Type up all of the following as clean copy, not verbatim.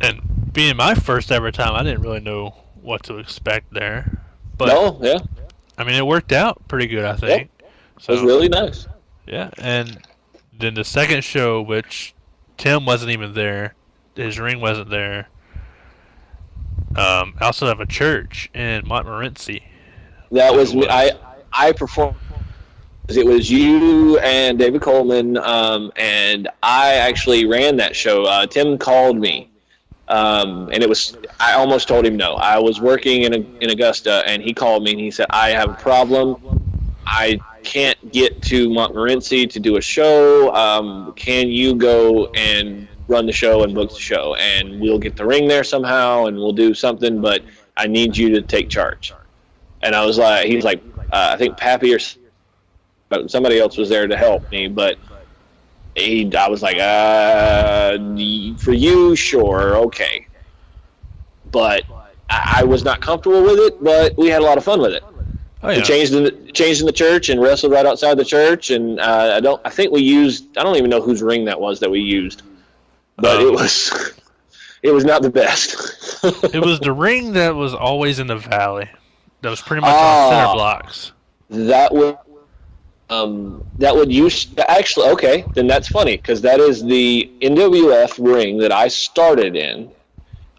And being my first ever time, I didn't really know what to expect there. But No, yeah, I mean, it worked out pretty good, I yep, think. it was So really nice. yeah, and then the second show, which Tim wasn't even there, his ring wasn't there. I also have a church in Montmorency That as was me. well. I performed. It was you and David Coleman, and I actually ran that show. Tim called me, and it was. I almost told him no. I was working in Augusta, and he called me and he said, "I have a problem. I can't get to Montmorency to do a show. Can you go and run the show and book the show, and we'll get the ring there somehow, and we'll do something. But I need you to take charge." And I was like, he's like, I think Pappy or but somebody else was there to help me, but I was like, for you, sure, okay. But I was not comfortable with it, but we had a lot of fun with it. Oh We yeah. changed in the church and wrestled right outside the church, and I think we used, I don't even know whose ring that was that we used, but it Um, was it was not the best. it was the ring that was always in the valley. That was pretty much on center Ah, blocks. that would that would use actually okay. Then that's funny because that is the NWF ring that I started in.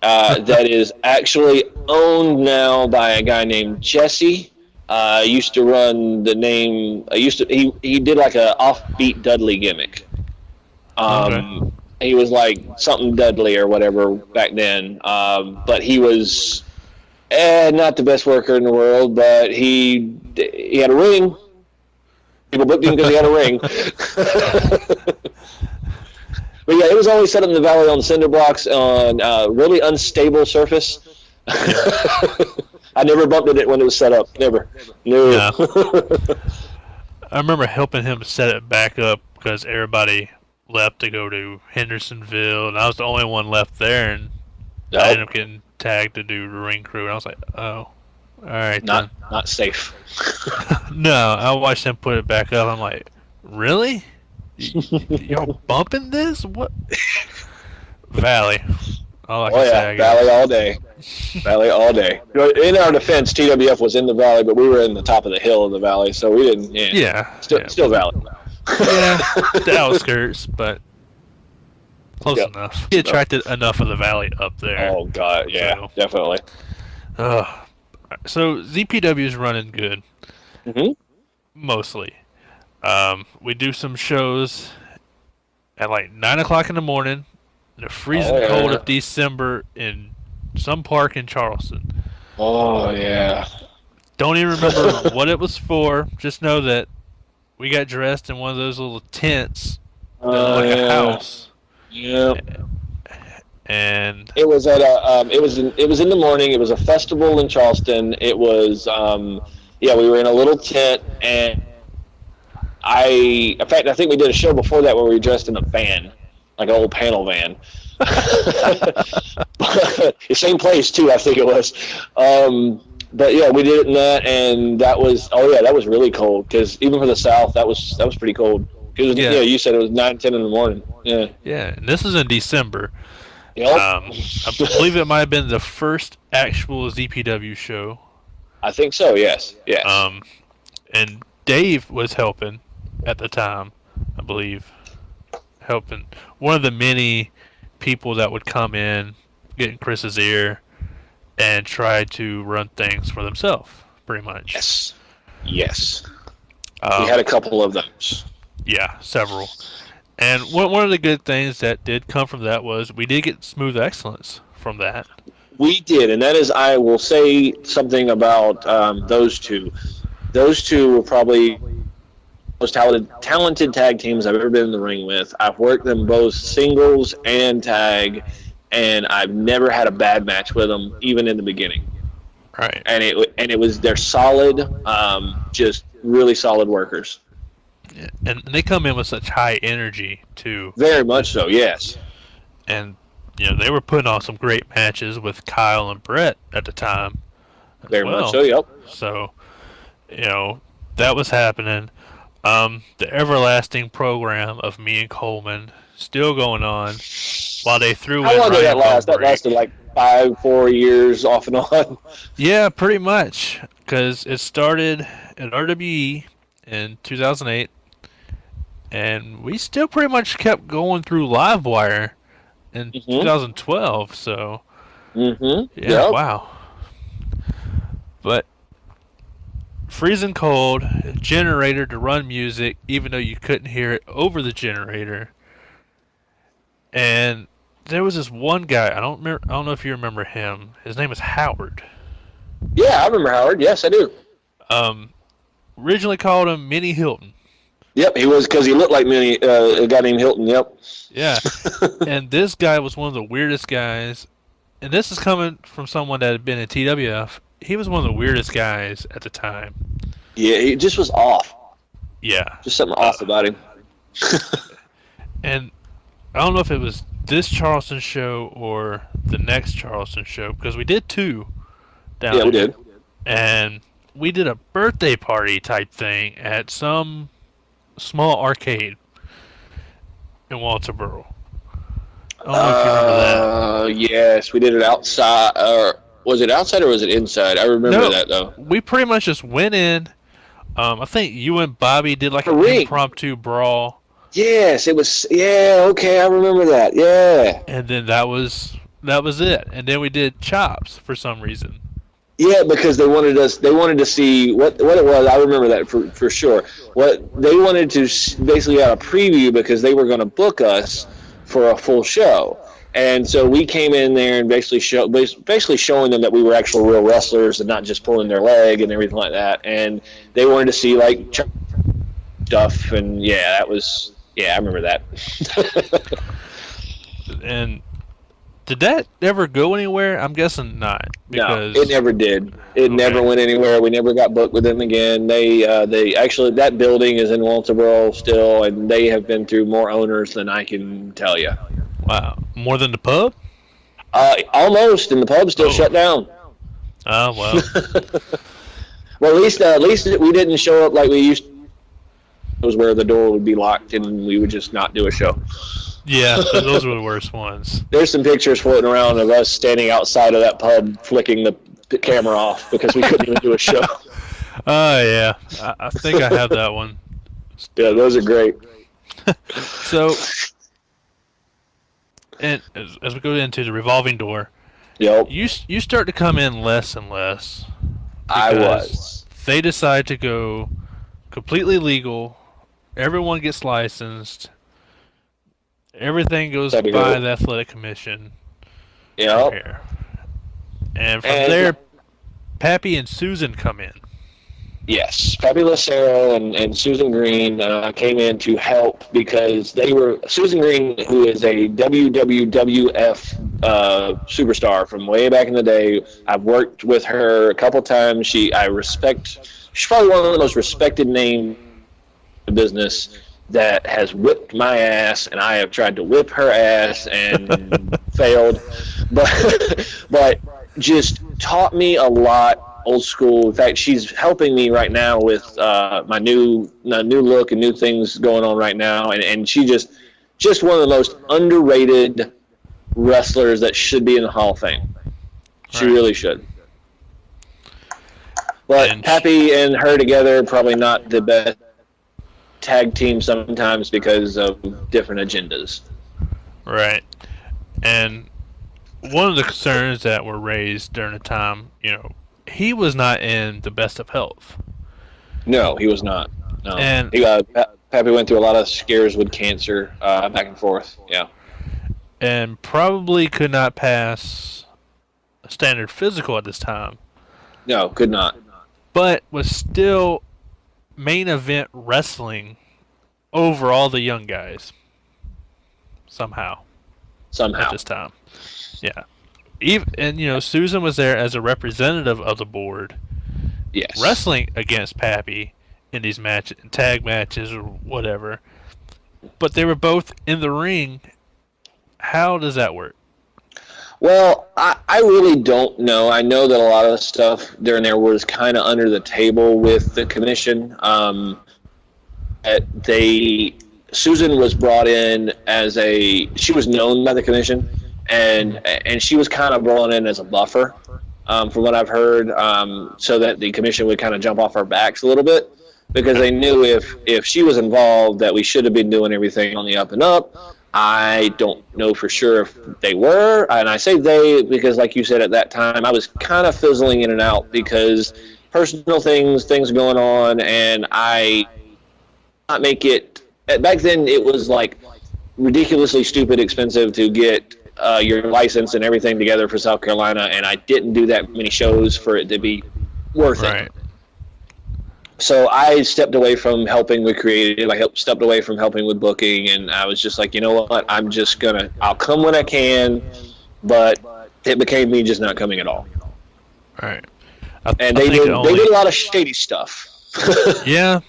That is actually owned now by a guy named Jesse. Used to run the name. He did like a offbeat Dudley gimmick. Okay. He was like something Dudley or whatever back then. But he was not the best worker in the world. But he had a ring. People booked him because he had a ring. But yeah, it was always set up in the valley on cinder blocks on really unstable surface. Yeah. I never bumped it when it was set up. Never. No. Yeah. I remember helping him set it back up because everybody left to go to Hendersonville, and I was the only one left there, and I Nope. ended up getting tagged to do the ring crew, and I was like, oh, all right then. Not safe. No, I watched him put it back up. I'm like, really? Y'all bumping this? What? Valley. All I Oh can say, yeah, I valley guess. all day. Valley all day. In our defense, TWF was in the valley, but we were in the top of the hill of the valley, so we didn't. Yeah. Yeah, Still, yeah, still valley. yeah. The outskirts, but close Yep. enough. He attracted enough of the valley up there. Oh god, yeah, So, definitely. uh, so ZPW is running good, Hmm. mostly. We do some shows at like 9 o'clock in the morning, in the Oh freezing cold yeah. of December in some park in Charleston. Oh yeah. Don't even remember what it was for. Just know that we got dressed in one of those little tents that look like a Yeah. house, Yeah. and It was at a. It was in the morning. It was a festival in Charleston. It was. Yeah, we were in a little tent, and in fact, I think we did a show before that where we were dressed in a van, like an old panel van. The same place too, I think it was. But yeah, we did it in that, and that was. Oh yeah, that was really cold because even for the South, that was pretty cold. Because yeah, yeah, you said it was 9, 10 in the morning. Yeah. yeah. And this is in December. Yep. I believe it might have been the first actual ZPW show. I think so. Yes. Yes. Um, and Dave was helping at the time, I believe, helping one of the many people that would come in, get in Chris's ear, and try to run things for themselves, pretty much. Yes. Yes. We Um, had a couple of those. yeah, several. And one of the good things that did come from that was we did get smooth excellence from that. We did, and that is, I will say something about those two. Those two were probably most talented tag teams I've ever been in the ring with. I've worked them both singles and tag, and I've never had a bad match with them, even in the beginning. Right. And it was they're solid, just really solid workers. Yeah. And they come in with such high energy too. Very much so. Yes. And they were putting on some great matches with Kyle and Brett at the time as Very well. much so. Yep. So, that was happening. The everlasting program of me and Coleman still going on, while they threw How in long did that Ryan last? That Bone lasted like 4 years off and on. Yeah, pretty much, because it started at RWE in 2008, and we still pretty much kept going through Livewire in Mm-hmm. 2012. So Mm-hmm. yeah, Yep. wow. But freezing cold, generator to run music, even though you couldn't hear it over the generator. And there was this one guy. I don't know if you remember him. His name is Howard. Yeah, I remember Howard. Yes, I do. Um, Originally called him Minnie Hilton. Yep, he was because he looked like a guy named Hilton. Yep. Yeah, and this guy was one of the weirdest guys. And this is coming from someone that had been in TWF. He was one of the weirdest guys at the time. Yeah, he just was off. Yeah. Just something off about him. And I don't know if it was this Charleston show or the next Charleston show, because we did two down Yeah, we there. did. And we did a birthday party type thing at some small arcade in Walterboro. I don't know if you remember that. Yes, we did it outside. Or was it outside or was it inside? I remember that though. We pretty much just went in. I think you and Bobby did like an ring. impromptu brawl. Yes, it was. Yeah, okay, I remember that. Yeah. And then that was it. And then we did chops for some reason. Yeah, because they wanted to see what it was. I remember that for sure. What they wanted to basically have a preview because they were going to book us for a full show. And so we came in there and basically showing them that we were actual real wrestlers and not just pulling their leg and everything like that. And they wanted to see like stuff, and I remember that. And did that ever go anywhere? I'm guessing not. Because no, it never did. It never went anywhere. We never got booked with them again. They actually, that building is in Walterboro still, and they have been through more owners than I can tell you. Wow, more than the pub? Almost, and the pub's still shut down. Oh well. Well, at least we didn't show up like we used to. It was where the door would be locked, and we would just not do a show. Yeah, those were the worst ones. There's some pictures floating around of us standing outside of that pub flicking the camera off because we couldn't even do a show. Oh, yeah. I think I have that one. Yeah, those are great. So, and as we go into the revolving door, yep. you start to come in less and less. I was. They decide to go completely legal. Everyone gets licensed. Everything goes by the athletic commission. Yeah. And from there, Pappy and Susan come in. Yes, Pappy Lucero and Susan Green came in to help because they were Susan Green, who is a WWF superstar from way back in the day. I've worked with her a couple times. She's probably one of the most respected names in the business that has whipped my ass, and I have tried to whip her ass and failed, but just taught me a lot, old school. In fact, she's helping me right now with my new look and new things going on right now, and she just one of the most underrated wrestlers that should be in the Hall of Fame. She really should. But Pappy and her together, probably not the best tag team sometimes because of different agendas. Right. And one of the concerns that were raised during the time, he was not in the best of health. No, he was not. No. And Pappy went through a lot of scares with cancer, back and forth. Yeah. And probably could not pass a standard physical at this time. No, could not. But was still main event wrestling over all the young guys somehow at this time. And Susan was there as a representative of the board, wrestling against Pappy in these matches, tag matches or whatever, but they were both in the ring. How does that work? Well, I really don't know. I know that a lot of the stuff during there was kind of under the table with the commission. Susan was brought in as she was known by the commission, and she was kind of brought in as a buffer, from what I've heard, so that the commission would kind of jump off our backs a little bit, because they knew if she was involved that we should have been doing everything on the up and up. I don't know for sure if they were, and I say they because, like you said, at that time I was kind of fizzling in and out because personal things going on, and I not make it. Back then, it was like ridiculously stupid expensive to get your license and everything together for South Carolina, and I didn't do that many shows for it to be worth it. So I stepped away from helping with creative. I stepped away from helping with booking, and I was just like, you know what? I'll come when I can, but it became me just not coming at all. Right. And they did a lot of shady stuff. Yeah.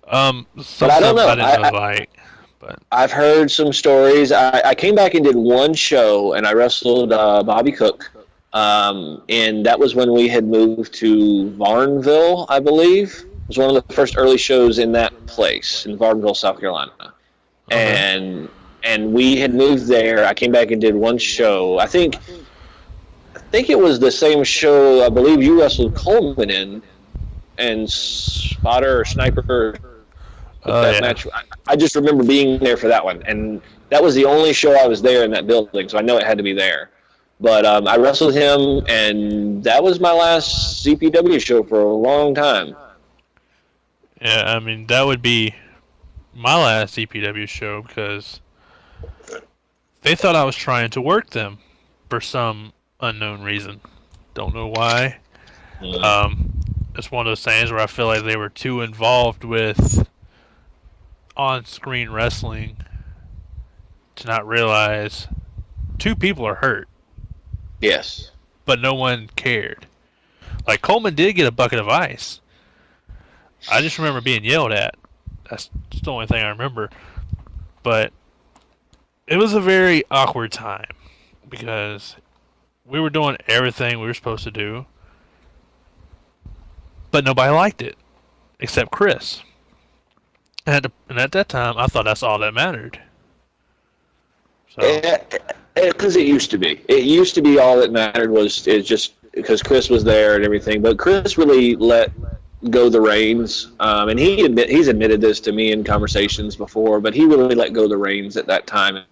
But I don't know. I've heard some stories. I came back and did one show, and I wrestled Bobby Cook. And that was when we had moved to Varnville, I believe. It was one of the first early shows in that place, in Varnville, South Carolina. Okay. And we had moved there. I came back and did one show. I think it was the same show I believe you wrestled Coleman in, and Spotter or Sniper. That match. I just remember being there for that one, and that was the only show I was there in that building, so I know it had to be there. But I wrestled him, and that was my last CPW show for a long time. Yeah, I mean, that would be my last CPW show because they thought I was trying to work them for some unknown reason. Don't know why. It's one of those things where I feel like they were too involved with on-screen wrestling to not realize two people are hurt. Yes. But no one cared. Like, Coleman did get a bucket of ice. I just remember being yelled at. That's the only thing I remember. But it was a very awkward time because we were doing everything we were supposed to do, but nobody liked it except Chris. And at that time, I thought that's all that mattered. So. Because it used to be. It used to be all that mattered was just because Chris was there and everything. But Chris really let go the reins, and he's admitted this to me in conversations before. But he really let go the reins at that time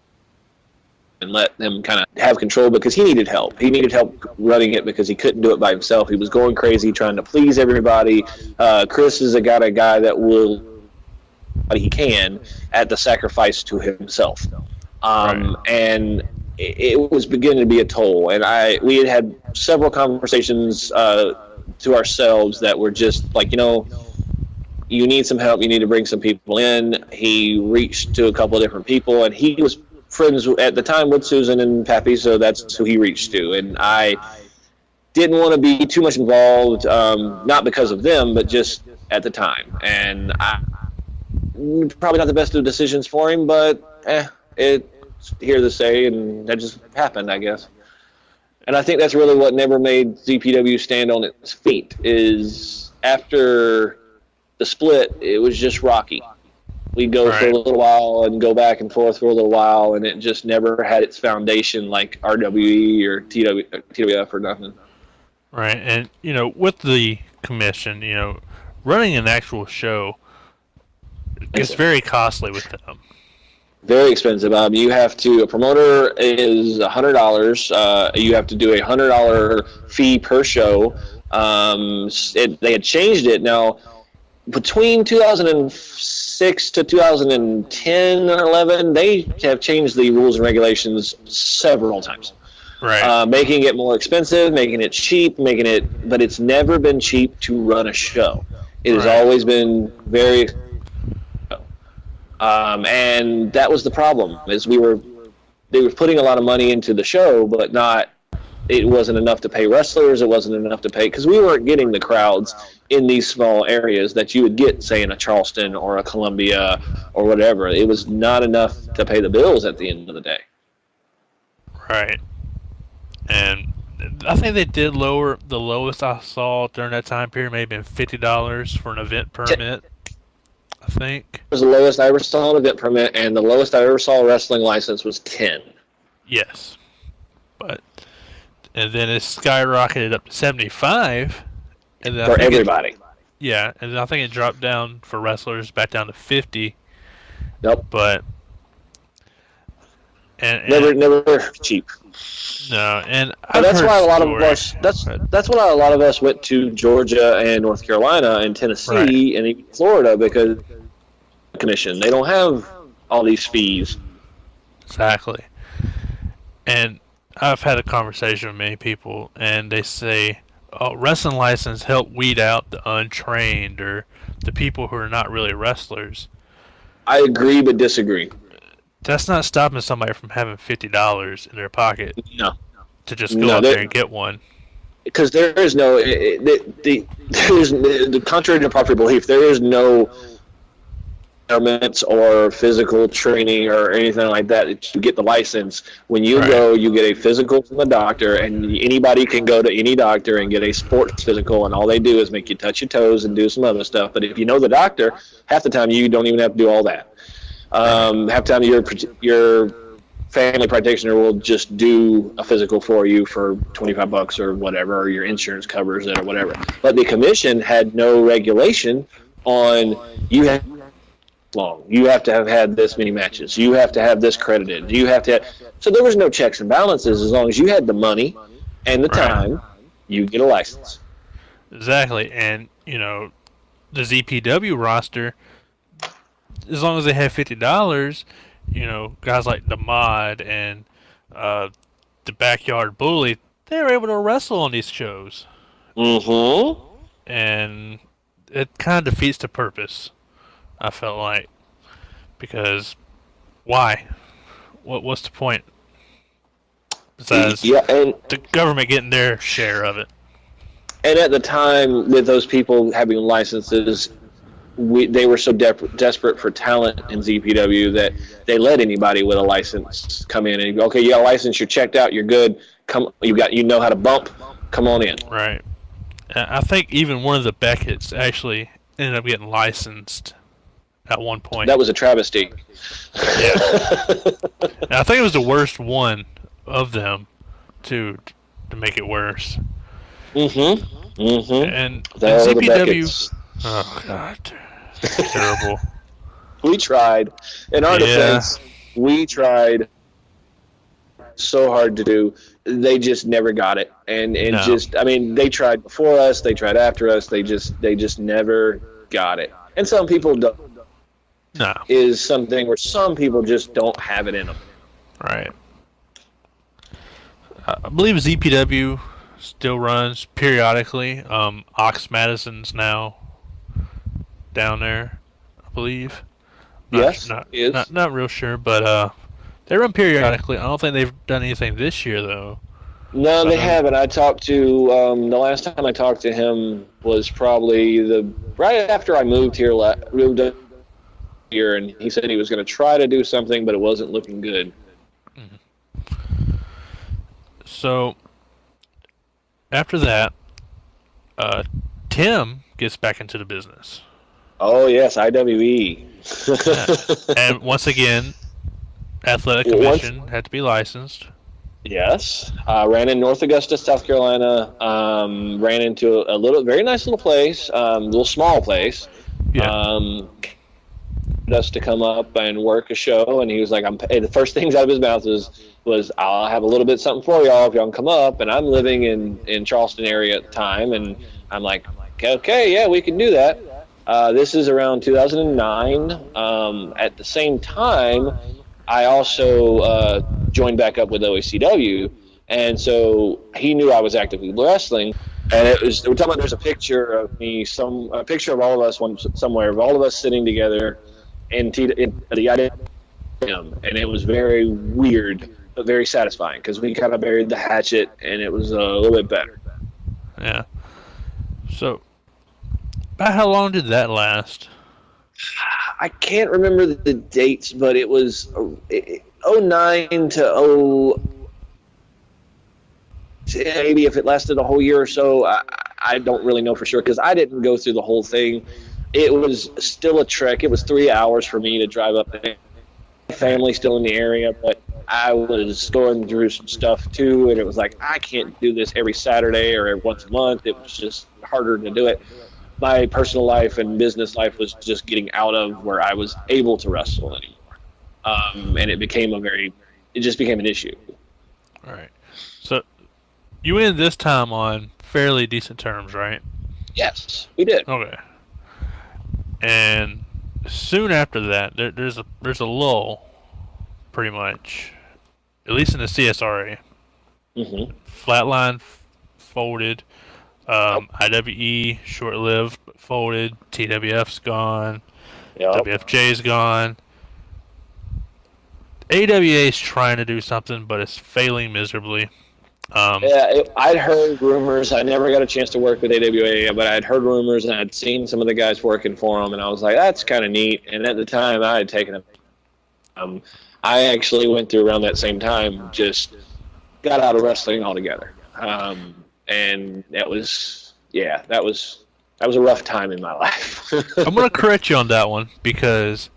and let them kind of have control because he needed help. He needed help running it because he couldn't do it by himself. He was going crazy trying to please everybody. Chris is a guy that will what he can at the sacrifice to himself. And it was beginning to be a toll, and we had several conversations to ourselves that were just like, you need some help, you need to bring some people in. He reached to a couple of different people, and he was friends at the time with Susan and Pappy, so that's who he reached to, and I didn't want to be too much involved, not because of them, but just at the time, and probably not the best of decisions for him, but it's here to say, and that just happened, I guess. And I think that's really what never made ZPW stand on its feet, is after the split, it was just rocky. We'd go for a little while and go back and forth for a little while, and it just never had its foundation like RWE or TWF or nothing. Right, and, with the commission, running an actual show gets very costly with them. Very expensive. A promoter is $100. You have to do a $100 fee per show. They had changed it. Now, between 2006 to 2010 or 11, they have changed the rules and regulations several times. Right. Making it more expensive, making it cheap, but it's never been cheap to run a show. It has always been very expensive. And that was the problem, is they were putting a lot of money into the show, but it wasn't enough to pay wrestlers, it wasn't enough to pay, because we weren't getting the crowds in these small areas that you would get, say, in a Charleston or a Columbia or whatever. It was not enough to pay the bills at the end of the day. Right. And I think they did lower, the lowest I saw during that time period may have been $50 for an event permit. I think. It was the lowest I ever saw an event permit, and the lowest I ever saw a wrestling license was 10. Yes. And then it skyrocketed up to 75. And then For everybody. Yeah, and I think it dropped down for wrestlers back down to 50. Nope. But never cheap. No, and that's why a lot of us. That's why a lot of us went to Georgia and North Carolina and Tennessee and even Florida, because commission, they don't have all these fees. Exactly. And I've had a conversation with many people, and they say, "Oh, wrestling license help weed out the untrained or the people who are not really wrestlers." I agree, but disagree. That's not stopping somebody from having $50 in their pocket. No. To just go out there and get one. Because there is no the contrary to popular belief, there is no or physical training or anything like that to get the license. When you go, you get a physical from the doctor, and anybody can go to any doctor and get a sports physical, and all they do is make you touch your toes and do some other stuff. But if you know the doctor, half the time you don't even have to do all that. Half the time your family practitioner will just do a physical for you for $25 or whatever, or your insurance covers it or whatever. But the commission had no regulation on you have to have had this many matches. You have to have this credited. You have to so there was no checks and balances. As long as you had the money and the time, you get a license. Exactly. And, the ZPW roster, as long as they had $50, guys like the Mod and the Backyard Bully, they were able to wrestle on these shows. Mm-hmm. And it kind of defeats the purpose, I felt like. Because why? What's the point? Besides and the government getting their share of it. And at the time, with those people having licenses, they were so desperate for talent in ZPW that they let anybody with a license come in and go, okay, you got a license, you're checked out, you're good. Come, you know how to bump. Come on in. Right. I think even one of the Beckett's actually ended up getting licensed at one point. That was a travesty. Yeah. I think it was the worst one of them to make it worse. Mm-hmm. Mm-hmm. And ZPW. Oh God, terrible. We tried. In our defense, we tried so hard to do. They just never got it, and they tried before us. They tried after us. They just never got it. And some people don't. No. Is something where some people just don't have it in them. Right. I believe ZPW still runs periodically. Ox Madison's now down there, I believe. Not real sure, but they run periodically. I don't think they've done anything this year though. No, they haven't. I talked to the last time I talked to him was probably right after I moved here. And he said he was going to try to do something, but it wasn't looking good. Mm-hmm. So after that, Tim gets back into the business. Oh yes, IWE. And once again, Athletic Commission had to be licensed. Yes, ran in North Augusta, South Carolina. Ran into a very nice little place, little small place. Yeah. Us to come up and work a show, and he was like, the first things out of his mouth was I'll have a little bit something for y'all if y'all can come up. And I'm living in Charleston area at the time, and I'm like, okay, yeah, we can do that. This is around 2009. At the same time, I also joined back up with OACW, and so he knew I was actively wrestling. And we're talking about, there's a picture of me, a picture of all of us somewhere, of all of us sitting together in the idea, and it was very weird but very satisfying because we kind of buried the hatchet, and it was a little bit better. Yeah. So, about how long did that last? I can't remember the dates, but it was 09 to maybe if it lasted a whole year or so. I don't really know for sure because I didn't go through the whole thing. it was still a trek. It was 3 hours for me to drive up there. Family still in the area, but I was going through some stuff too, and it was like I can't do this every Saturday or every once a month. It was just harder to do it. My personal life and business life was just getting out of where I was able to wrestle anymore, and it just became an issue. All right. So you ended this time on fairly decent terms, right? Yes, we did. Okay. And soon after that, there's a lull, pretty much, at least in the CSRA. Mm-hmm. Flatline folded. IWE short-lived, but folded. TWF's gone. Yep. WFJ's gone. AWA's trying to do something, but it's failing miserably. I'd heard rumors. I never got a chance to work with AWA, but I'd heard rumors and I'd seen some of the guys working for them, and I was like, that's kind of neat. And at the time, I had taken them. I actually went through around that same time, just got out of wrestling altogether. And that was a rough time in my life. I'm going to correct you on that one, because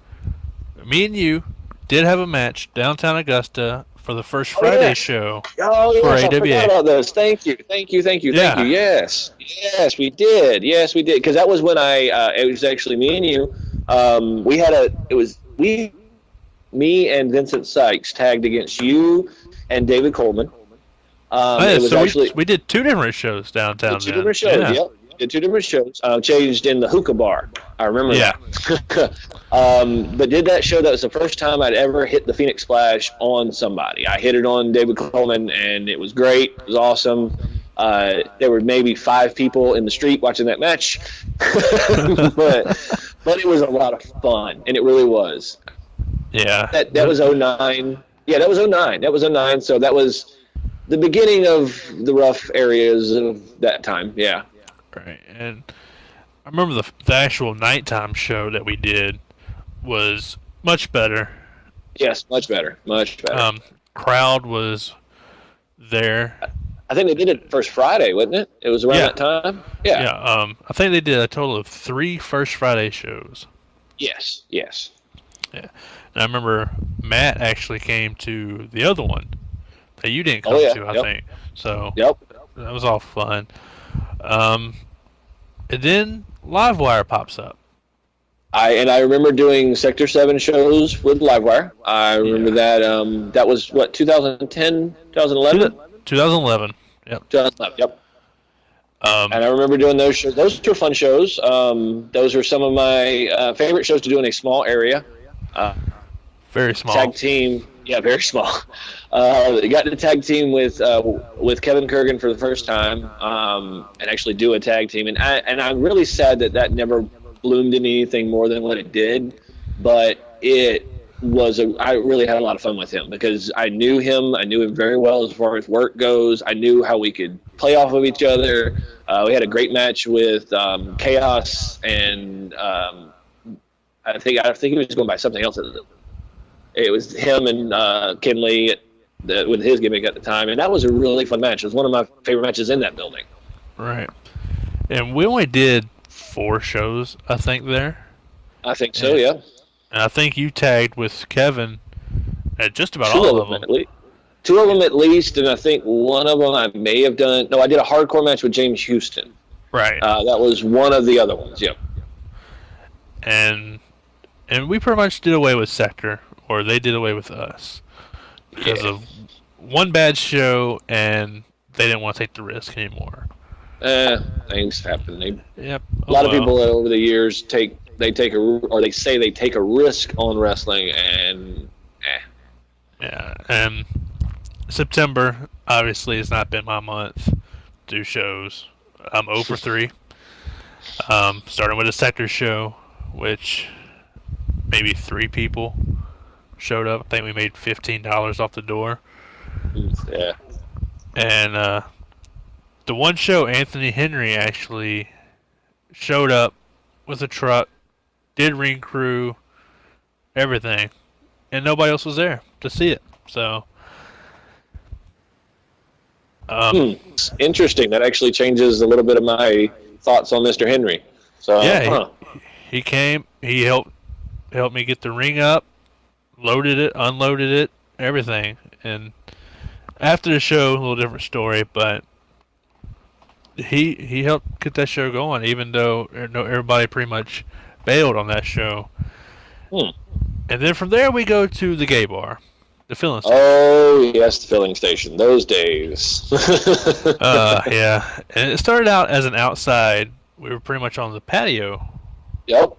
me and you did have a match downtown Augusta for the first Friday show for AWA. I forgot about those. Thank you. Yes, we did. Because that was when it was actually me and you. Me and Vincent Sykes tagged against you and David Coleman. We did 2 different shows downtown. Two different shows. Yeah. Yep. Did 2 different shows. Changed in the hookah bar. I remember that. But did that show. That was the first time I'd ever hit the Phoenix Splash on somebody. I hit it on David Coleman, and it was great. It was awesome. There were maybe 5 people in the street watching that match, but it was a lot of fun, and it really was. Yeah. That was 09. Yeah, that was 09. So that was the beginning of the rough areas of that time. Yeah. Right, and I remember the actual nighttime show that we did was much better. Yes, much better. Crowd was there. I think they did it first Friday, wasn't it? It was around that time. Yeah. Yeah. I think they did a total of 3 First Friday shows. Yes. Yeah. And I remember Matt actually came to the other one that you didn't come to, I think. So that was all fun. And then Livewire pops up. I remember doing Sector 7 shows with Livewire. I remember that. That was, 2010, 2011? 2011. Yep. 2011, yep. And I remember doing those shows. Those were fun shows. Those were some of my favorite shows to do in a small area. Very small. Tag team. Yeah, very small. Got to tag team with Kevin Kurgan for the first time, and actually do a tag team. And I'm really sad that never bloomed into anything more than what it did. But it was I really had a lot of fun with him because I knew him. I knew him very well as far as work goes. I knew how we could play off of each other. We had a great match with Chaos, and I think he was going by something else. It was him and Kinley with his gimmick at the time, and that was a really fun match. It was one of my favorite matches in that building. Right. And we only did 4 shows, I think, there. I think so, yeah. And I think you tagged with Kevin at just about all of them. 2 of them at least, and I think one of them I may have done. No, I did a hardcore match with James Houston. Right. That was one of the other ones, yeah. And we pretty much did away with Sector, or they did away with us, because of one bad show, and they didn't want to take the risk anymore. Things happen. A lot of people over the years say they take a risk on wrestling, and Yeah, and September obviously has not been my month to do shows. I'm 0 for 3. Starting with a Sector show, which maybe 3 people showed up. I think we made $15 off the door. Yeah. And the one show, Anthony Henry actually showed up with a truck, did ring crew, everything, and nobody else was there to see it. So, interesting. That actually changes a little bit of my thoughts on Mr. Henry. So, yeah, He came. He helped me get the ring up, loaded it, unloaded it, everything. And after the show, a little different story, but he helped get that show going, even though everybody pretty much bailed on that show. Hmm. And then from there, we go to the gay bar, the filling station. Oh yes, the filling station. Those days. Yeah. And it started out as an outside. We were pretty much on the patio. Yep.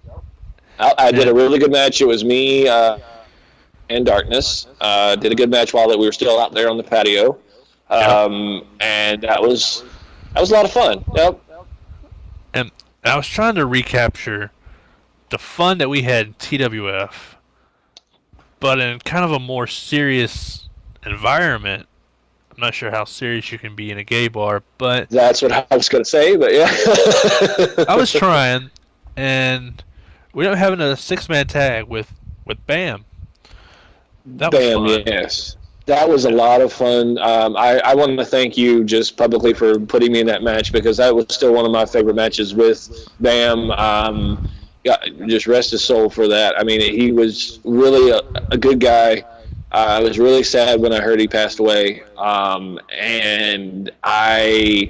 I did a really good match. It was me and Darkness. Did a good match while we were still out there on the patio. And that was a lot of fun. Yep. And I was trying to recapture the fun that we had in TWF, but in kind of a more serious environment. I'm not sure how serious you can be in a gay bar, but that's what I was going to say. But yeah, I was trying, and we ended up having a 6-man tag with Bam. That was Bam, fun. yes. That was a lot of fun. I want to thank you just publicly for putting me in that match, because that was still one of my favorite matches with Bam. Just rest his soul for that. I mean, he was really a good guy. I was really sad when I heard he passed away. And I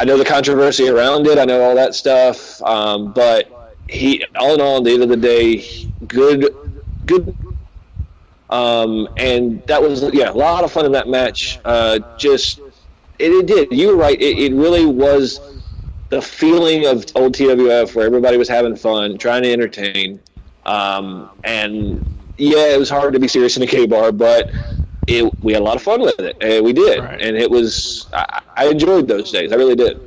know the controversy around it. I know all that stuff. But he, all in all, at the end of the day, good. And that was, a lot of fun in that match. It did. You were right. It really was the feeling of old TWF where everybody was having fun, trying to entertain. And yeah, it was hard to be serious in a gay bar, but we had a lot of fun with it, and we did. Right. And it was, I enjoyed those days. I really did.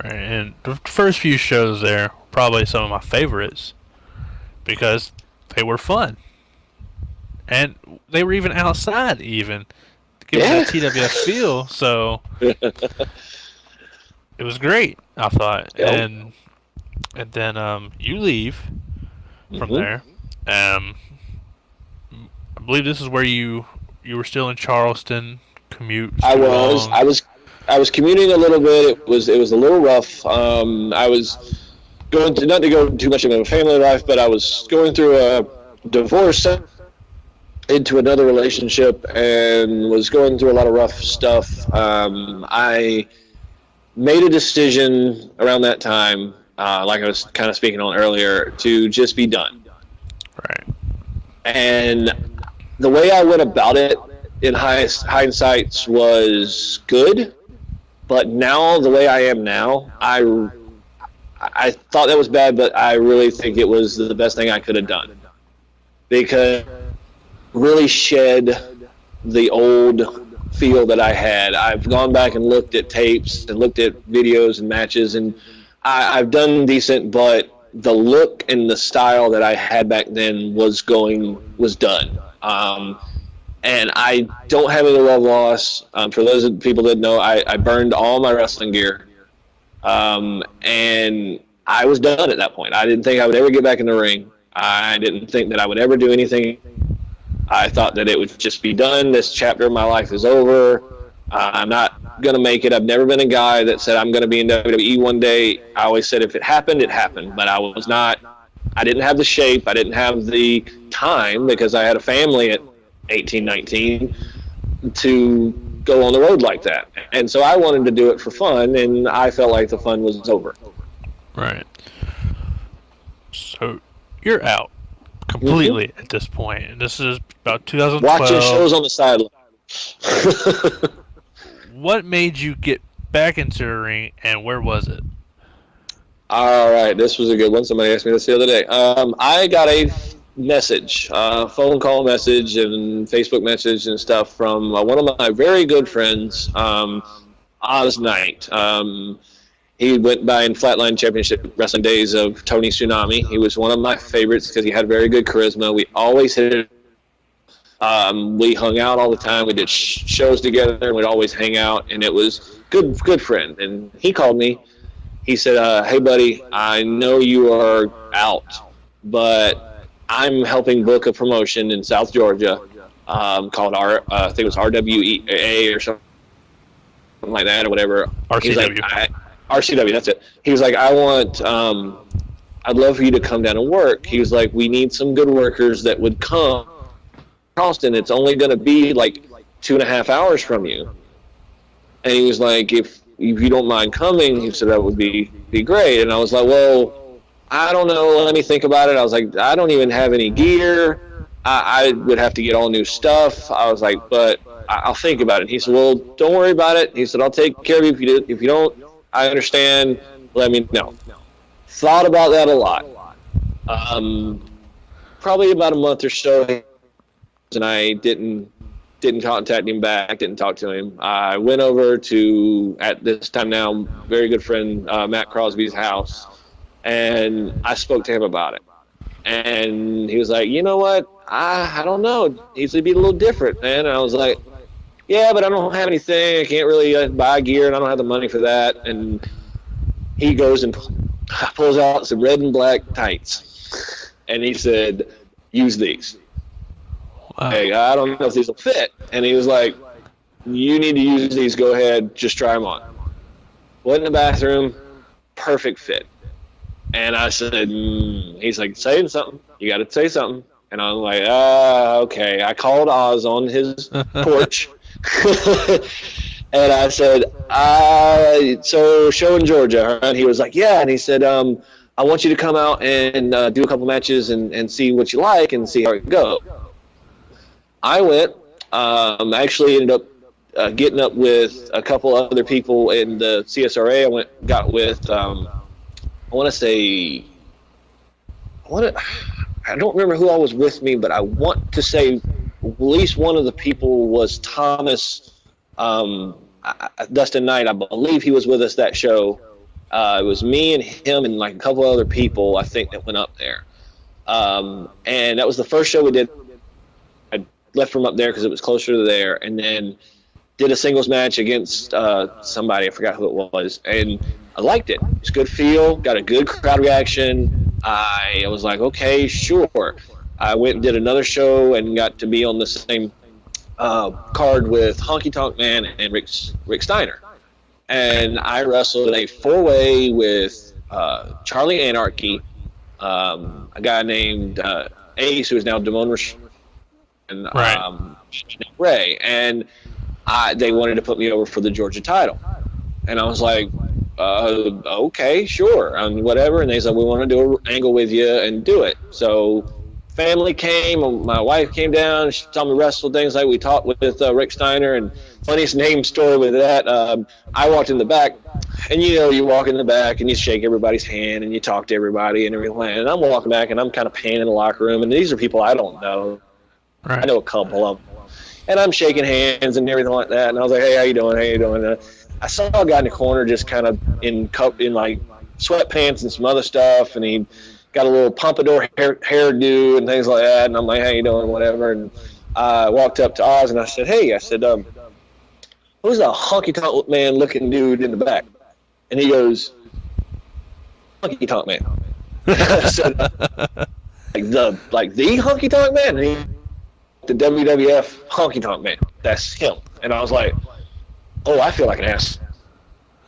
Right. And the first few shows there were probably some of my favorites because they were fun. And they were even outside, even giving that TWF feel. So it was great, I thought. Yep. And then you leave from there. I believe this is where you were still in Charleston. Commute. I was commuting a little bit. It was a little rough. I was going to, not to go too much into my family life, but I was going through a divorce into another relationship and was going through a lot of rough stuff. I made a decision around that time, like I was kind of speaking on earlier, to just be done. Right. And the way I went about it in hindsight was good, but now the way I am now, I thought that was bad, but I really think it was the best thing I could have done, because really shed the old feel that I had. I've gone back and looked at tapes and looked at videos and matches, and I've done decent, but the look and the style that I had back then was done. And I don't have any love loss. For those people that know, I burned all my wrestling gear. And I was done at that point. I didn't think I would ever get back in the ring. I didn't think that I would ever do anything. I thought that it would just be done. This chapter of my life is over. I'm not going to make it. I've never been a guy that said I'm going to be in WWE one day. I always said if it happened, it happened. But I didn't have the shape. I didn't have the time, because I had a family at 18, 19 to go on the road like that. And so I wanted to do it for fun, and I felt like the fun was over. Right. So you're out completely at this point, and this is about 2012. Watching shows on the sideline. What made you get back into the ring, and where was it? All right, this was a good one. Somebody asked me this the other day. I got a message, phone call message and Facebook message and stuff from one of my very good friends, Oz Knight. He went by in Flatline Championship Wrestling days of Tony Tsunami. He was one of my favorites because he had very good charisma. We always hit it. We hung out all the time. We did shows together, and we'd always hang out, and it was good friend. And he called me. He said, hey, buddy, I know you are out, but I'm helping book a promotion in South Georgia called, I think it was RWEA or something like that or whatever. RCW. RCW, that's it. He was like, I want I'd love for you to come down and work. He was like, we need some good workers that would come. Charleston, it's only going to be like 2.5 hours from you. And he was like, if you don't mind coming, he said that would be great. And I was like, well, I don't know. Let me think about it. I was like, I don't even have any gear. I would have to get all new stuff. I was like, but I'll think about it. He said, well, don't worry about it. He said, I'll take care of you. If you don't, I understand. Let me know. Thought about that a lot. Probably about a month or so, and I didn't contact him back, didn't talk to him. I went over to, at this time now, very good friend Matt Crosby's house, and I spoke to him about it. And he was like, you know what? I don't know. He said it'd be a little different, man. And I was like, yeah, but I don't have anything. I can't really buy gear, and I don't have the money for that. And he goes and pulls out some red and black tights, and he said, use these. Wow. Hey, I don't know if these will fit. And he was like, you need to use these. Go ahead. Just try them on. Went in the bathroom. Perfect fit. And I said, he's like, saying something. You got to say something. And I'm like, okay. I called Oz on his porch. And I said, so show in Georgia. And he was like, yeah. And he said, I want you to come out and do a couple matches and see what you like and see how it goes. I went. Actually ended up getting up with a couple other people in the CSRA. Got with, I don't remember who all was with me, but I want to say at least one of the people was Thomas Dustin Knight. I believe he was with us that show. It was me and him and like a couple other people, I think, that went up there. And that was the first show we did. I left from up there because it was closer to there, and then did a singles match against somebody. I forgot who it was, and I liked it. It's a good feel, got a good crowd reaction. I was like, okay, sure. I went and did another show and got to be on the same card with Honky Tonk Man and Rick Steiner. And I wrestled a four-way with Charlie Anarchy, a guy named Ace, who is now Damone Rich, and Ray. And they wanted to put me over for the Georgia title. And I was like, okay, sure, whatever. And they said, we want to do an angle with you and do it. So family came, my wife came down, she saw me wrestle, things like we talked with Rick Steiner. And funniest name story with that, I walked in the back, and you walk in the back and you shake everybody's hand and you talk to everybody and everything. And I'm walking back and I'm kind of panning in the locker room, and these are people I don't know. Right. I know a couple of them. And I'm shaking hands and everything like that. And I was like, hey, how you doing? How you doing? I saw a guy in the corner just kind of in like sweatpants and some other stuff, and he got a little pompadour hairdo and things like that. And I'm like, how you doing? Whatever. And I walked up to Oz and I said, hey, who's a honky tonk man looking dude in the back? And he goes, honky tonk man. I said, like the honky tonk man? And he, the WWF honky tonk man. That's him. And I was like, oh, I feel like an ass.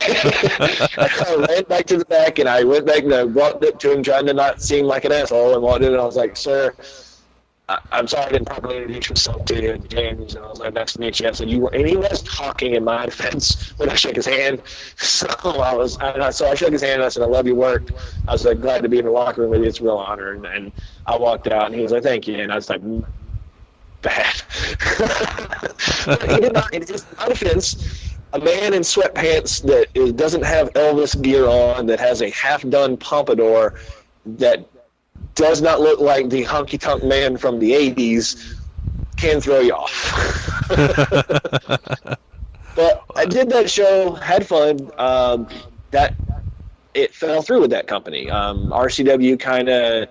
I ran back to the back, and I went back and I walked up to him, trying to not seem like an asshole, and walked in, and I was like, sir, I'm sorry I didn't properly introduce myself to you, James. And I was like, nice to meet you. I said, and he was talking in my defense when I shook his hand. So I shook his hand, and I said, I love your work. I was like, glad to be in the locker room with you. It's a real honor. And I walked out, and he was like, thank you. And I was like, bad. He did not, in his defense, a man in sweatpants that doesn't have Elvis gear on, that has a half-done pompadour, that does not look like the honky-tonk man from the 80s, can throw you off. But I did that show, had fun. That it fell through with that company. RCW kind of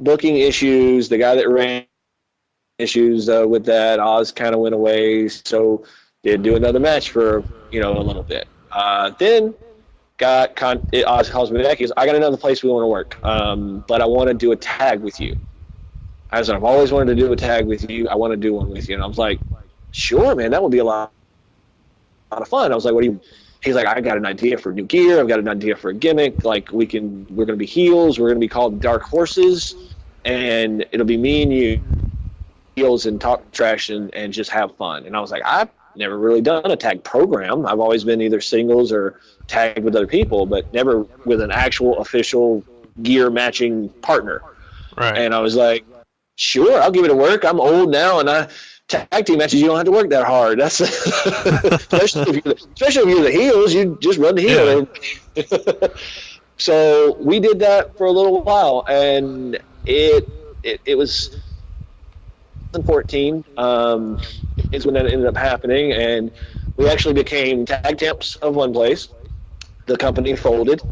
booking issues. The guy that ran issues with that. Oz kind of went away, so did do another match for a little bit. Then Oz calls me back. He goes, I got another place we want to work, but I want to do a tag with you. I said, I've always wanted to do a tag with you. I want to do one with you. And I was like, sure, man, that would be a lot of fun. I was like, what do you? he's like, I got an idea for new gear. I've got an idea for a gimmick. Like we're going to be heels. We're going to be called Dark Horses, and it'll be me and you heels and talk trash and just have fun. And I was like, I've never really done a tag program. I've always been either singles or tagged with other people, but never with an actual official gear matching partner. Right. And I was like, sure, I'll give it a work. I'm old now, and tag team matches, you don't have to work that hard. That's especially if you're the heels, you just run the heel. Yeah. So we did that for a little while, and it was 2014 is when that ended up happening, and we actually became tag temps of one place. The company folded.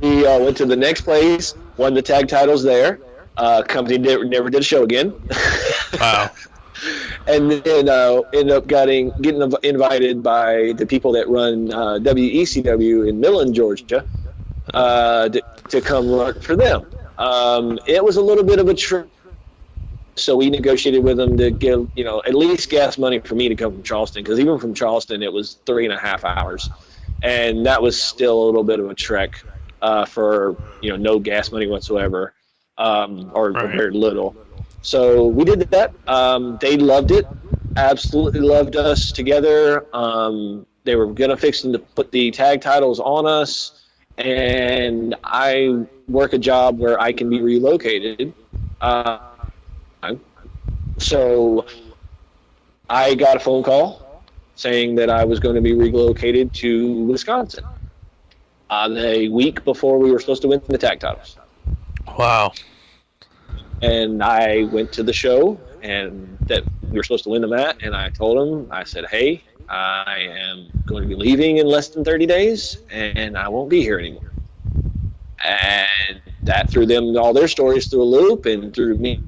We went to the next place, won the tag titles there. Company never did a show again. Wow. And then ended up getting invited by the people that run WECW in Millen, Georgia, to come work for them. It was a little bit of a trip, so we negotiated with them to give at least gas money for me to come from Charleston, because even from Charleston it was 3.5 hours, and that was still a little bit of a trek for no gas money whatsoever. Or right. very little. So we did that. They loved it, absolutely loved us together. They were going to fix them to put the tag titles on us, and I work a job where I can be relocated. So I got a phone call saying that I was going to be relocated to Wisconsin the week before we were supposed to win the tag titles. Wow. And I went to the show, and that we were supposed to win the mat, and I told him, I said, hey, I am going to be leaving in less than 30 days, and I won't be here anymore. And that threw them all their stories through a loop, and threw me.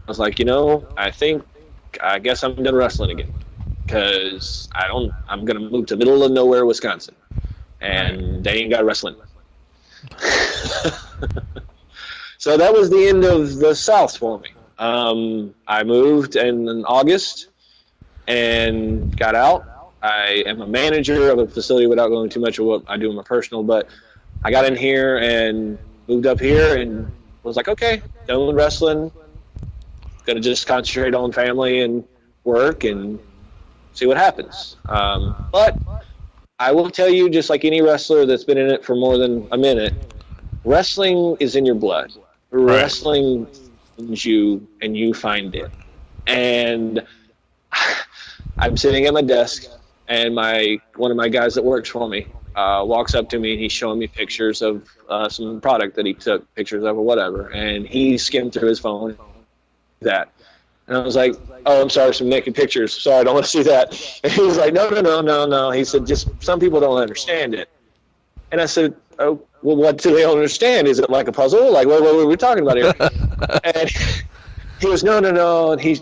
I was like, I guess I'm done wrestling again, because I'm going to move to middle of nowhere, Wisconsin, and they ain't got wrestling. So that was the end of the South for me. I moved in August and got out. I am a manager of a facility without going too much of what I do in my personal, but I got in here and moved up here and was like, okay, done with wrestling. Going to just concentrate on family and work and see what happens. But I will tell you, just like any wrestler that's been in it for more than a minute, wrestling is in your blood. Right. Wrestling finds you, and you find it. And I'm sitting at my desk, and one of my guys that works for me walks up to me, and he's showing me pictures of some product that he took pictures of or whatever, and he skimmed through his phone. And I was like, oh, I'm sorry, some naked pictures. Sorry, I don't want to see that. And he was like, no. He said, just some people don't understand it. And I said, oh, well, what do they understand? Is it like a puzzle? Like, what are we talking about here? And he goes, no. And he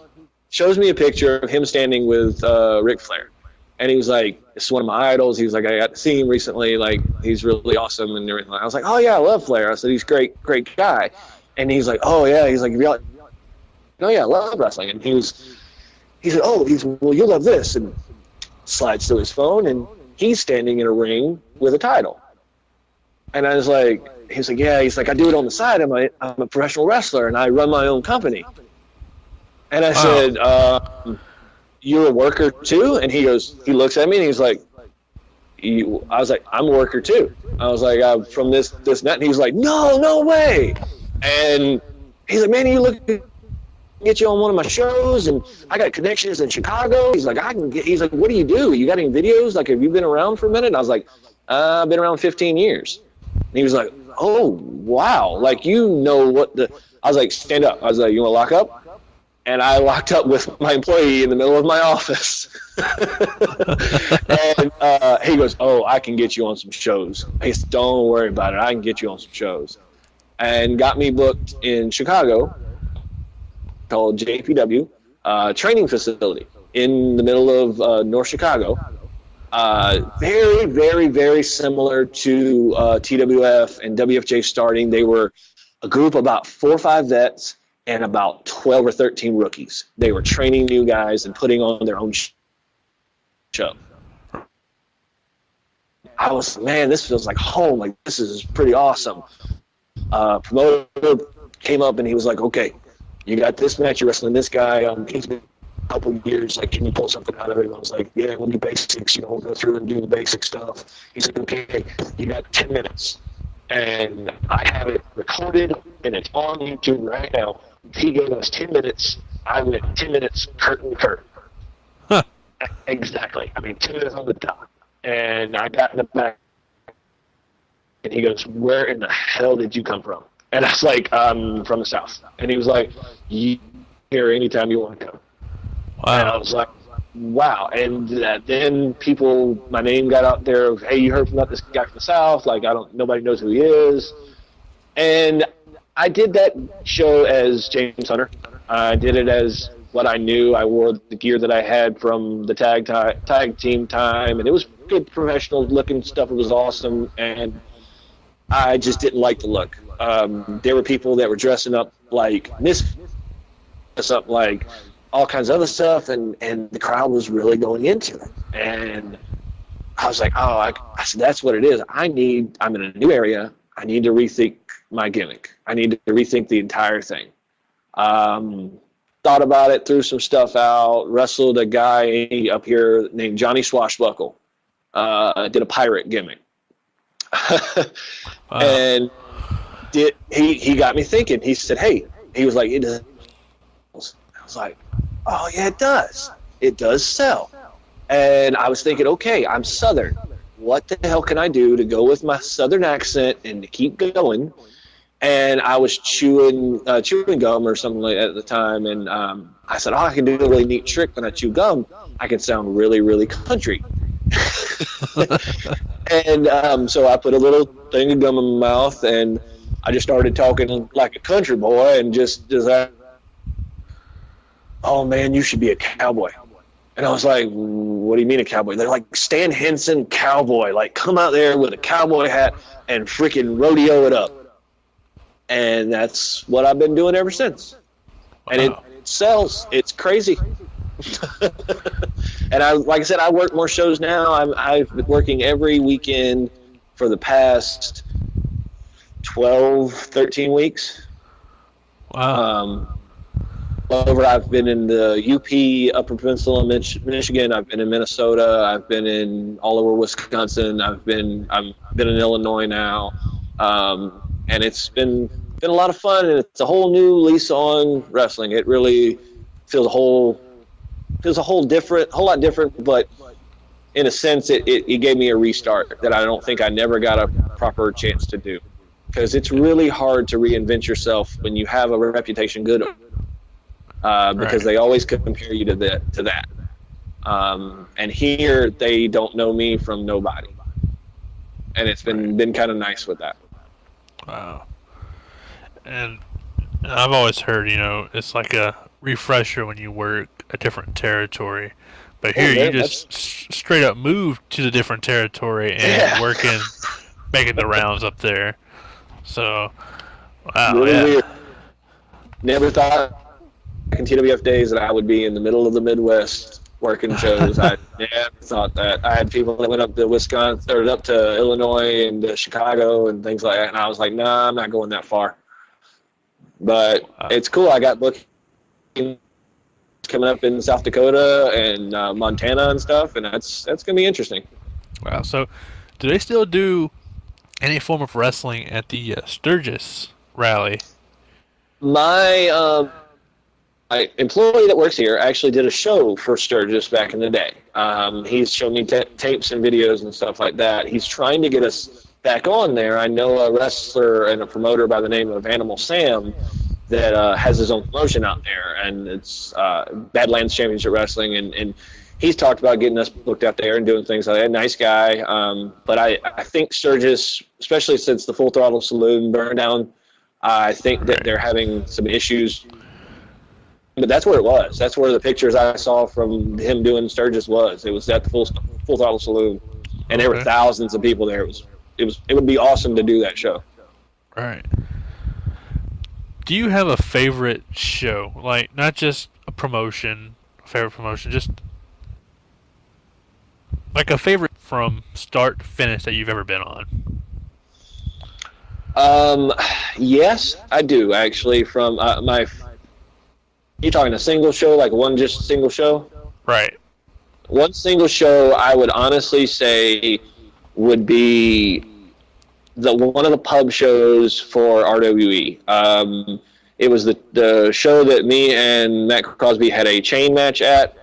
shows me a picture of him standing with Ric Flair. And he was like, this is one of my idols. He was like, I got to see him recently. Like, he's really awesome and everything. I was like, oh, yeah, I love Flair. I said, he's great guy. And he's like, oh, yeah. He's like, oh, yeah, I love wrestling. And he said, well, you'll love this. And slides to his phone, and he's standing in a ring with a title. And I was like, he's like, yeah. He's like, I do it on the side. I'm a professional wrestler, and I run my own company. And I said, you're a worker too? And he looks at me, and he's like, I was like, I'm a worker too. I was like, I'm from this, and that. And he was like, no way. And he's like, man, you look, get you on one of my shows, and I got connections in Chicago. He's like, he's like, what do? You got any videos? Like, have you been around for a minute? And I was like, I've been around 15 years. And he was like, oh, wow. Like, I was like, stand up. I was like, you want to lock up? And I locked up with my employee in the middle of my office. And he goes, oh, I can get you on some shows. He said, don't worry about it. I can get you on some shows. And got me booked in Chicago, called JPW, training facility in the middle of North Chicago. Very, very, very similar to TWF and WFJ starting. They were a group of about 4 or 5 vets and about 12 or 13 rookies. They were training new guys and putting on their own show. I was, man, this feels like home. Like, this is pretty awesome. Promoter came up and he was like, okay, you got this match, you're wrestling this guy. He's been a couple of years. Like, can you pull something out of it? And I was like, yeah, we'll do basics. We'll go through and do the basic stuff. He's like, okay, you got 10 minutes. And I have it recorded, and it's on YouTube right now. He gave us 10 minutes. I went 10 minutes, curtain to curtain. Huh. Exactly. I mean, 2 minutes on the dot. And I got in the back, and he goes, where in the hell did you come from? And I was like, I'm from the South. And he was like, you here anytime you want to come. Wow. And I was like, wow. And then people, my name got out there of, hey, you heard about this guy from the South? Like, nobody knows who he is. And I did that show as James Hunter. I did it as what I knew. I wore the gear that I had from the tag team time, and it was good professional looking stuff. It was awesome, and I just didn't like the look. There were people that were dressing up like like all kinds of other stuff, and the crowd was really going into it. And I was like, oh, I said, that's what it is. I'm in a new area. I need to rethink my gimmick. I need to rethink the entire thing. Thought about it, threw some stuff out, wrestled a guy up here named Johnny Swashbuckle. Did a pirate gimmick. And he got me thinking. He said, hey, he was like, it does. I was like, oh, yeah, it does. It does sell. And I was thinking, okay, I'm Southern. What the hell can I do to go with my Southern accent and to keep going? And I was chewing gum or something like that at the time, and I said, oh, I can do a really neat trick when I chew gum. I can sound really, really country. And so I put a little thing of gum in my mouth, and I just started talking like a country boy, and just oh, man, you should be a cowboy. And I was like, what do you mean a cowboy? They're like, Stan Henson cowboy. Like, come out there with a cowboy hat and freaking rodeo it up. And that's what I've been doing ever since. Wow. And it sells. It's crazy. And like I said, I work more shows now. I've been working every weekend for the past 12, 13 weeks. Wow. I've been in the UP, Upper Peninsula, Michigan. I've been in Minnesota. I've been in all over Wisconsin. I've been in Illinois now. And it's been a lot of fun, and it's a whole new lease on wrestling. It really feels a whole lot different, but in a sense, it gave me a restart that I don't think I never got a proper chance to do, because it's really hard to reinvent yourself when you have a reputation good, because they always compare you to that. And here they don't know me from nobody, and it's been kind of nice with that. Wow. And I've always heard, it's like a refresher when you work a different territory. But here you just straight up move to the different territory and working, making the rounds up there. So, wow, really weird. Never thought back in TWF days that I would be in the middle of the Midwest working shows. I never thought that. I had people that went up to Wisconsin, or up to Illinois and to Chicago and things like that, and I was like, nah, I'm not going that far. But it's cool. I got bookings coming up in South Dakota and Montana and stuff, and that's going to be interesting. Wow. So do they still do any form of wrestling at the Sturgis rally? My employee that works here actually did a show for Sturgis back in the day. He's shown me tapes and videos and stuff like that. He's trying to get us back on there. I know a wrestler and a promoter by the name of Animal Sam that has his own promotion out there, and it's Badlands Championship Wrestling, and he's talked about getting us booked out there and doing things like that. Nice guy. But I think Sturgis, especially since the Full Throttle Saloon burned down, I think that they're having some issues. But that's where it was. That's where the pictures I saw from him doing Sturgis was. It was at the Full Throttle Saloon, and there were thousands of people there. It would be awesome to do that show. Right. Do you have a favorite show? Like, not just a favorite promotion, just like a favorite from start to finish that you've ever been on? Yes, I do actually. From you talking a single show, like one just single show? Right. One single show I would honestly say would be one of the pub shows for RWE. It was the show that me and Matt Crosby had a chain match at.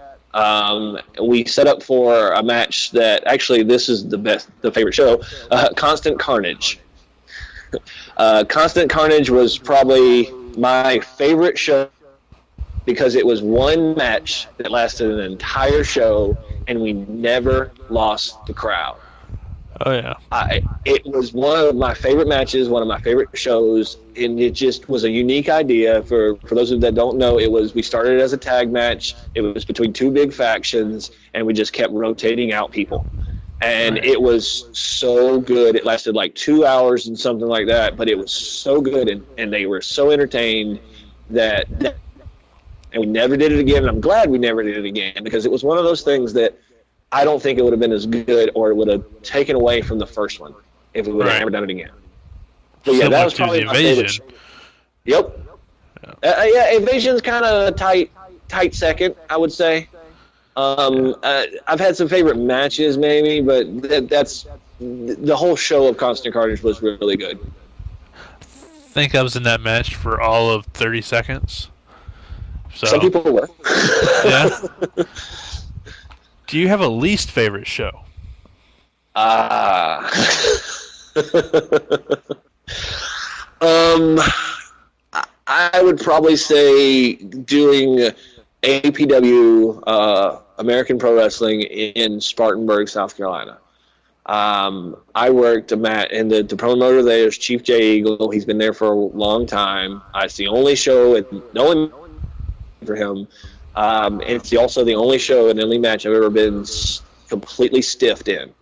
We set up for a match that actually this is the favorite show, Constant Carnage. Constant Carnage was probably my favorite show because it was one match that lasted an entire show and we never lost the crowd. Oh yeah. It was one of my favorite matches, one of my favorite shows, and it just was a unique idea. For those of you that don't know, we started as a tag match. It was between two big factions, and we just kept rotating out people. And it was so good. It lasted like 2 hours and something like that, but it was so good, and they were so entertained that and we never did it again. And I'm glad we never did it again because it was one of those things that I don't think it would have been as good, or it would have taken away from the first one if we would have never done it again. But yeah, that was probably my favorite show. Yep. Yeah, Invasion's kind of a tight second, I would say. I've had some favorite matches, maybe, but that's the whole show of Constant Carnage was really good. I think I was in that match for all of 30 seconds. So. Some people were. Yeah. Do you have a least favorite show? I would probably say doing APW, American Pro Wrestling, in Spartanburg, South Carolina. I worked a match, and the promoter there is Chief J Eagle. He's been there for a long time. It's the only show, no one for him. It's also the only show and only match I've ever been completely stiffed in.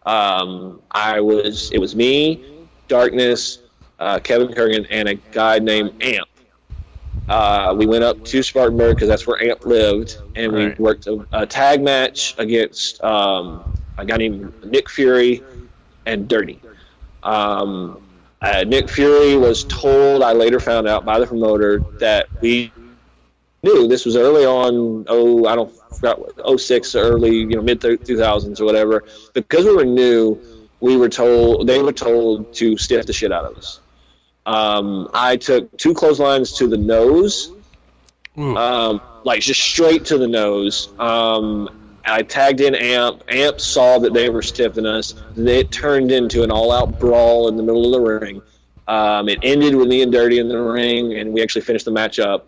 It was me, Darkness, Kevin Kurgan, and a guy named Amp. We went up to Spartanburg because that's where Amp lived, and we worked a tag match against a guy named Nick Fury and Dirty. Nick Fury was told, I later found out by the promoter, that we knew this was early on, I don't forgot, 06, early, mid 2000s or whatever. Because we were new, they were told to stiff the shit out of us. I took 2 clotheslines to the nose, like just straight to the nose. I tagged in Amp. Amp saw that they were stiffing us. It turned into an all-out brawl in the middle of the ring. It ended with me and Dirty in the ring, and we actually finished the match up.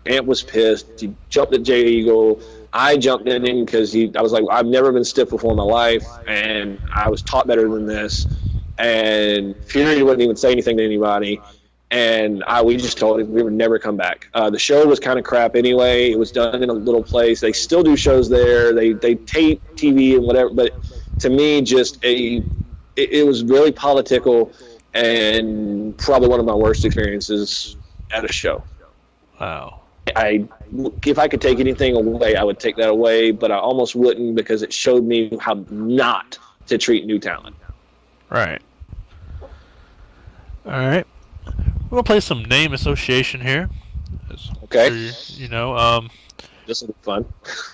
Amp was pissed. He jumped at Jay Eagle. I jumped in him because I was like, I've never been stiff before in my life, and I was taught better than this. And Fury wouldn't even say anything to anybody. And we just told him we would never come back. The show was kind of crap anyway. It was done in a little place. They still do shows there. They tape TV and whatever. But to me, it was really political and probably one of my worst experiences at a show. Wow. If I could take anything away, I would take that away, but I almost wouldn't because it showed me how not to treat new talent. Right. All right. We're gonna play some name association here. Okay. This will be fun.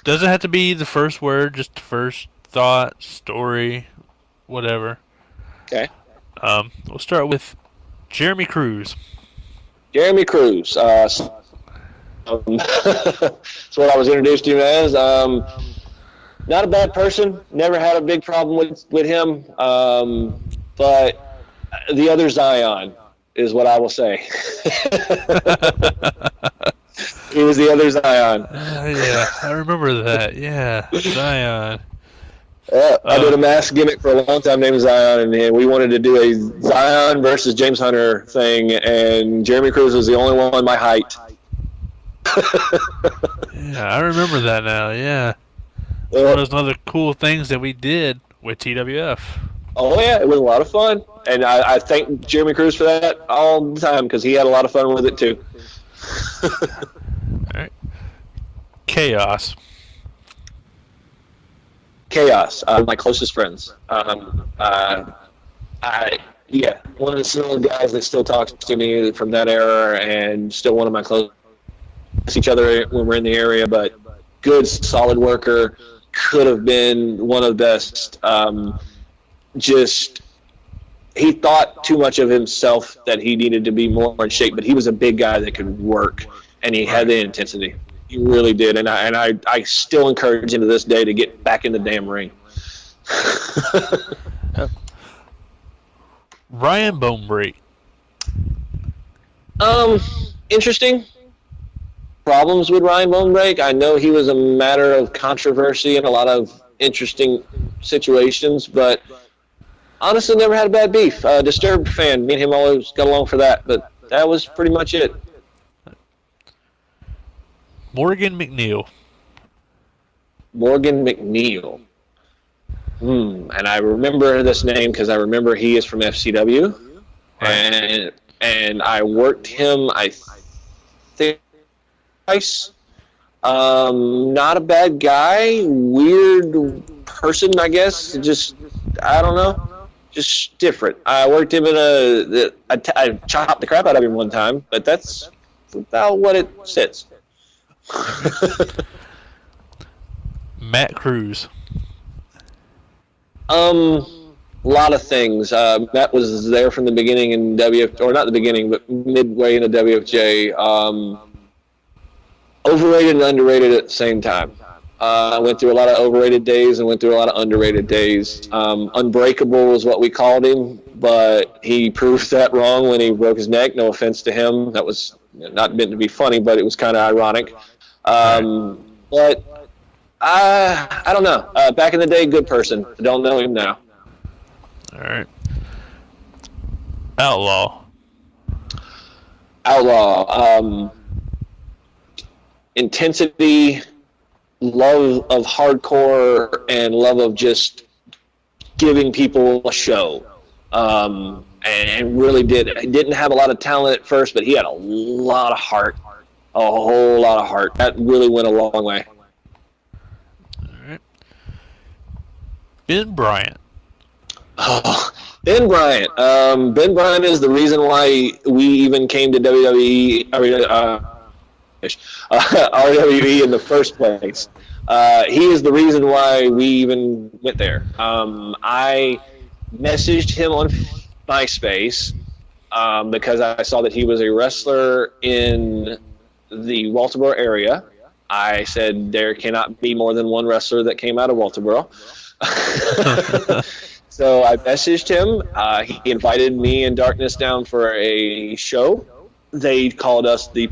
Doesn't have to be the first word, just the first thought, story, whatever. Okay. We'll start with Jeremy Cruz. Jeremy Cruz. That's what I was introduced to him as. Not a bad person. Never had a big problem with him. But the other Zion is what I will say. He was the other Zion. Yeah, I remember that. Yeah, Zion. I did a mask gimmick for a long time named Zion, and we wanted to do a Zion versus James Hunter thing, and Jeremy Cruz was the only one my height. Yeah, I remember that now, yeah. One of those other cool things that we did with TWF. Oh, yeah, it was a lot of fun. And I thank Jeremy Cruz for that all the time because he had a lot of fun with it, too. All right. Chaos. Chaos, my closest friends. One of the single guys that still talks to me from that era, and still one of my close each other when we're in the area. But good, solid worker. Could have been one of the best. Just he thought too much of himself that he needed to be more in shape, but he was a big guy that could work, and he had the intensity. He really did, and I still encourage him to this day to get back in the damn ring. Ryan Bonebreak. Interesting. Problems with Ryan Bonebreak. I know he was a matter of controversy and a lot of interesting situations, but honestly never had a bad beef. Disturbed fan. Me and him always got along for that, but that was pretty much it. Morgan McNeil. Morgan McNeil. And I remember this name because I remember he is from FCW, and I worked him, I think, twice. Not a bad guy, weird person, I guess. Just, I don't know, just different. I worked him in I chopped the crap out of him one time, but that's about what it says. Matt Cruz. A lot of things. Matt was there from the beginning in or not the beginning, but midway in the WFJ. Overrated and underrated at the same time. I went through a lot of overrated days and went through a lot of underrated days. Unbreakable was what we called him, but he proved that wrong when he broke his neck. No offense to him. That was not meant to be funny, but it was kind of ironic. But I don't know. Back in the day, good person. I don't know him now. All right. Outlaw. Intensity, love of hardcore, and love of just giving people a show. And really didn't have a lot of talent at first, but he had a lot of heart. A whole lot of heart. That really went a long way. Ben Bryant. Oh, Ben Bryant. Ben Bryant is the reason why we even came to WWE, RWE in the first place. He is the reason why we even went there. I messaged him on MySpace because I saw that he was a wrestler in the Walterboro area. I said there cannot be more than one wrestler that came out of Walterboro. So I messaged him. He invited me and Darkness down for a show. They called us the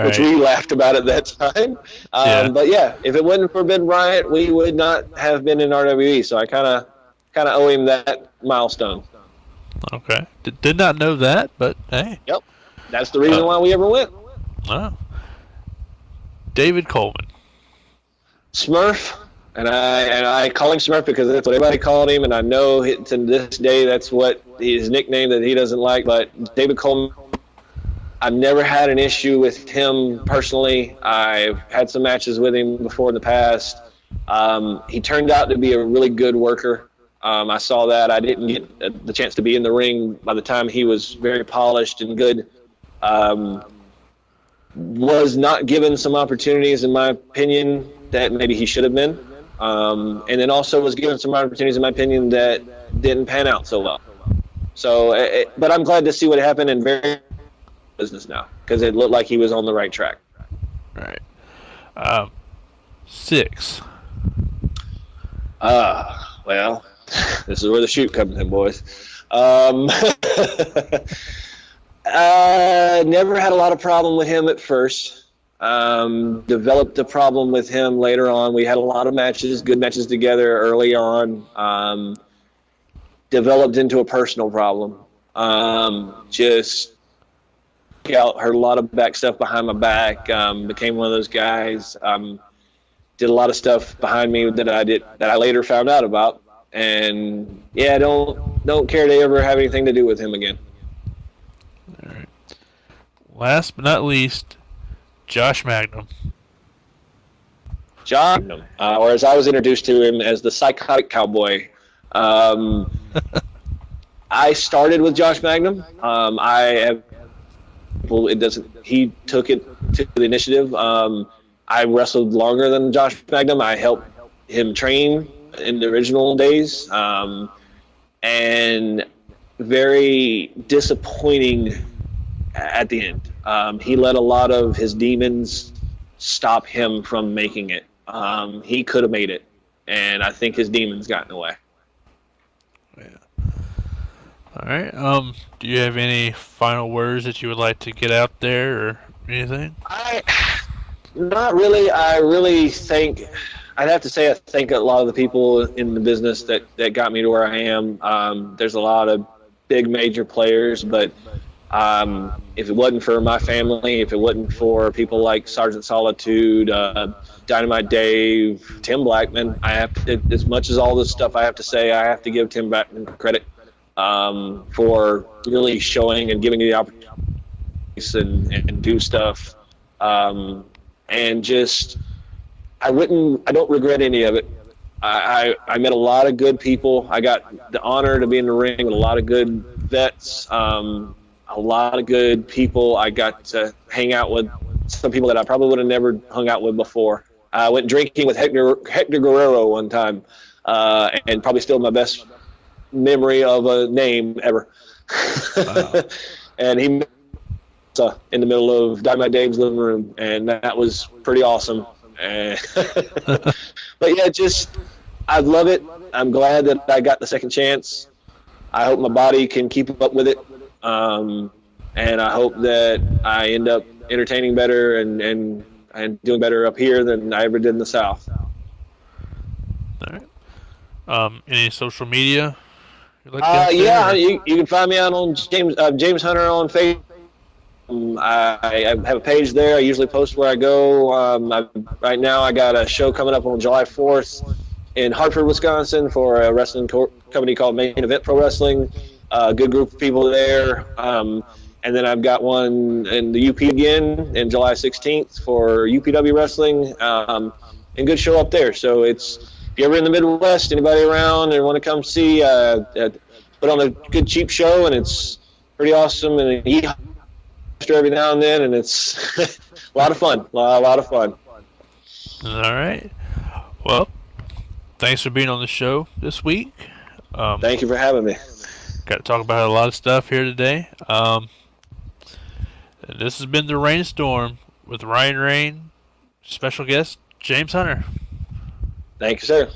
which we laughed about at that time. But yeah, if it wasn't for Ben Bryant, we would not have been in RWE. So I kind of owe him that milestone. Okay, did not know that, but hey. Yep, that's the reason why we ever went. Wow. David Coleman. Smurf, and I call him Smurf because that's what everybody called him, and I know to this day that's what his nickname that he doesn't like. But David Coleman, I've never had an issue with him personally. I've had some matches with him before in the past. He turned out to be a really good worker. I saw that. I didn't get the chance to be in the ring by the time he was very polished and good. Was not given some opportunities, in my opinion, that maybe he should have been. And then also was given some opportunities, in my opinion, that didn't pan out so well. So, but I'm glad to see what happened in very business now because it looked like he was on the right track. Right. 6. Well, this is where the shoot comes in, boys. Never had a lot of problem with him at first. Developed a problem with him later on. We had a lot of matches, good matches together early on. Developed into a personal problem. Just heard a lot of back stuff behind my back. Became one of those guys. Did a lot of stuff behind me that I later found out about. And yeah, don't care to ever have anything to do with him again. All right. Last but not least, Josh Magnum. John, or as I was introduced to him as the psychotic cowboy. Um, I started with Josh Magnum. I have people. It doesn't. He took it to the initiative. I wrestled longer than Josh Magnum. I helped him train in the original days, and very disappointing at the end. He let a lot of his demons stop him from making it. He could have made it, and I think his demons got in the way. Yeah. All right. Do you have any final words that you would like to get out there, or anything? Not really. I really think I'd have to say I thank a lot of the people in the business that got me to where I am. There's a lot of big major players, but if it wasn't for my family, if it wasn't for people like Sergeant Solitude, Dynamite Dave, Tim Blackman, I have to, as much as all this stuff I have to say, I have to give Tim Blackman credit for really showing and giving me the opportunity and do stuff. And just, I don't regret any of it. I met a lot of good people. I got the honor to be in the ring with a lot of good vets, a lot of good people. I got to hang out with some people that I probably would have never hung out with before. I went drinking with Hector Guerrero one time, and probably still my best memory of a name ever. Wow. And he in the middle of Dynamite Dave's living room, and that was pretty awesome. But yeah, I love it. I'm glad that I got the second chance. I hope my body can keep up with it, and I hope that I end up entertaining better and doing better up here than I ever did in the South. All right. Any social media? Yeah, you can find me out on James Hunter on Facebook. I have a page there. I usually post where I go. Right now, I got a show coming up on July 4th in Hartford, Wisconsin, for a wrestling company called Main Event Pro Wrestling. Good group of people there. And then I've got one in the UP again in July 16th for UPW Wrestling. And good show up there. So if you're ever in the Midwest, anybody around and want to come see, put on a good cheap show, and it's pretty awesome. And eat every now and then, and it's a lot of fun. A lot of fun. All right. Well, thanks for being on the show this week. Thank you for having me. Got to talk about a lot of stuff here today. This has been the RainStorm with Ryan Rain, special guest James Hunter. Thank you, sir.